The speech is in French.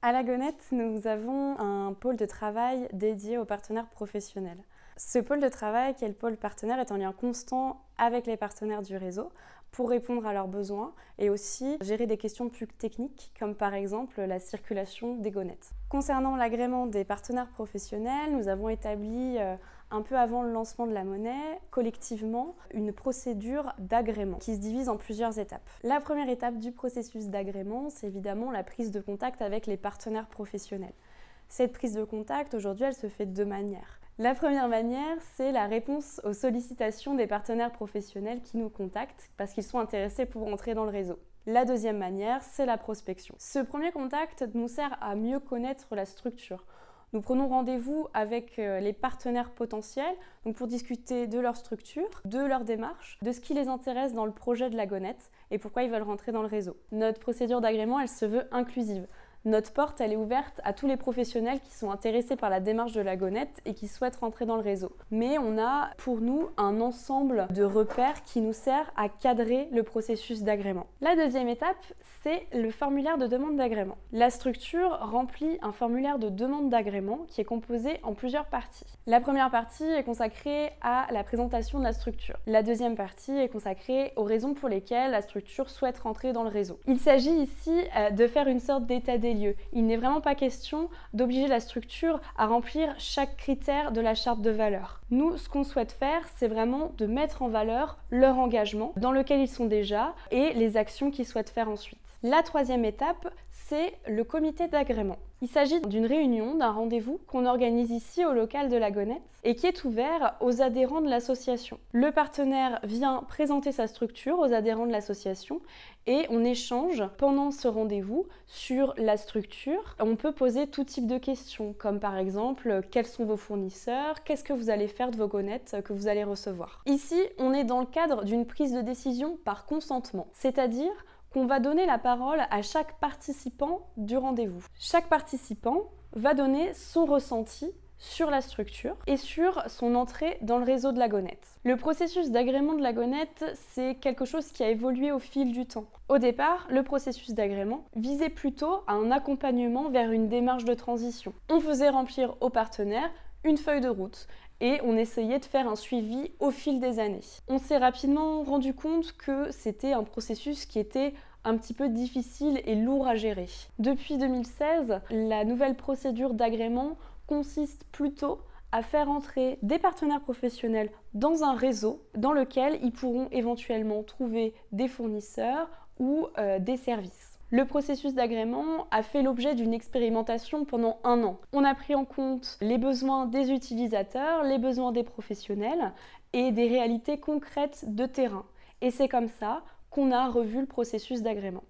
À la Gonette, nous avons un pôle de travail dédié aux partenaires professionnels. Ce pôle de travail, qui est le pôle partenaire, est en lien constant avec les partenaires du réseau pour répondre à leurs besoins et aussi gérer des questions plus techniques, comme par exemple la circulation des gonettes. Concernant l'agrément des partenaires professionnels, nous avons établi un peu avant le lancement de la monnaie, collectivement, une procédure d'agrément qui se divise en plusieurs étapes. La première étape du processus d'agrément, c'est évidemment la prise de contact avec les partenaires professionnels. Cette prise de contact, aujourd'hui, elle se fait de deux manières. La première manière, c'est la réponse aux sollicitations des partenaires professionnels qui nous contactent parce qu'ils sont intéressés pour entrer dans le réseau. La deuxième manière, c'est la prospection. Ce premier contact nous sert à mieux connaître la structure. Nous prenons rendez-vous avec les partenaires potentiels donc pour discuter de leur structure, de leur démarche, de ce qui les intéresse dans le projet de la Gonette et pourquoi ils veulent rentrer dans le réseau. Notre procédure d'agrément, elle se veut inclusive. Notre porte, elle est ouverte à tous les professionnels qui sont intéressés par la démarche de la Gonette et qui souhaitent rentrer dans le réseau. Mais on a pour nous un ensemble de repères qui nous sert à cadrer le processus d'agrément. La deuxième étape, c'est le formulaire de demande d'agrément. La structure remplit un formulaire de demande d'agrément qui est composé en plusieurs parties. La première partie est consacrée à la présentation de la structure. La deuxième partie est consacrée aux raisons pour lesquelles la structure souhaite rentrer dans le réseau. Il s'agit ici de faire une sorte d'état des lieux. Il n'est vraiment pas question d'obliger la structure à remplir chaque critère de la charte de valeurs. Nous, ce qu'on souhaite faire, c'est vraiment de mettre en valeur leur engagement dans lequel ils sont déjà et les actions qu'ils souhaitent faire ensuite. La troisième étape, c'est le comité d'agrément. Il s'agit d'une réunion, d'un rendez-vous qu'on organise ici au local de la Gonette et qui est ouvert aux adhérents de l'association. Le partenaire vient présenter sa structure aux adhérents de l'association et on échange pendant ce rendez-vous sur la structure. On peut poser tout type de questions, comme par exemple quels sont vos fournisseurs, qu'est-ce que vous allez faire de vos gonettes que vous allez recevoir. Ici, on est dans le cadre d'une prise de décision par consentement, c'est-à-dire qu'on va donner la parole à chaque participant du rendez-vous. Chaque participant va donner son ressenti sur la structure et sur son entrée dans le réseau de la Gonette. Le processus d'agrément de la Gonette, c'est quelque chose qui a évolué au fil du temps. Au départ, le processus d'agrément visait plutôt à un accompagnement vers une démarche de transition. On faisait remplir aux partenaires une feuille de route et on essayait de faire un suivi au fil des années. On s'est rapidement rendu compte que c'était un processus qui était un petit peu difficile et lourd à gérer. Depuis 2016, la nouvelle procédure d'agrément consiste plutôt à faire entrer des partenaires professionnels dans un réseau dans lequel ils pourront éventuellement trouver des fournisseurs ou des services. Le processus d'agrément a fait l'objet d'une expérimentation pendant 1 an. On a pris en compte les besoins des utilisateurs, les besoins des professionnels et des réalités concrètes de terrain. Et c'est comme ça qu'on a revu le processus d'agrément.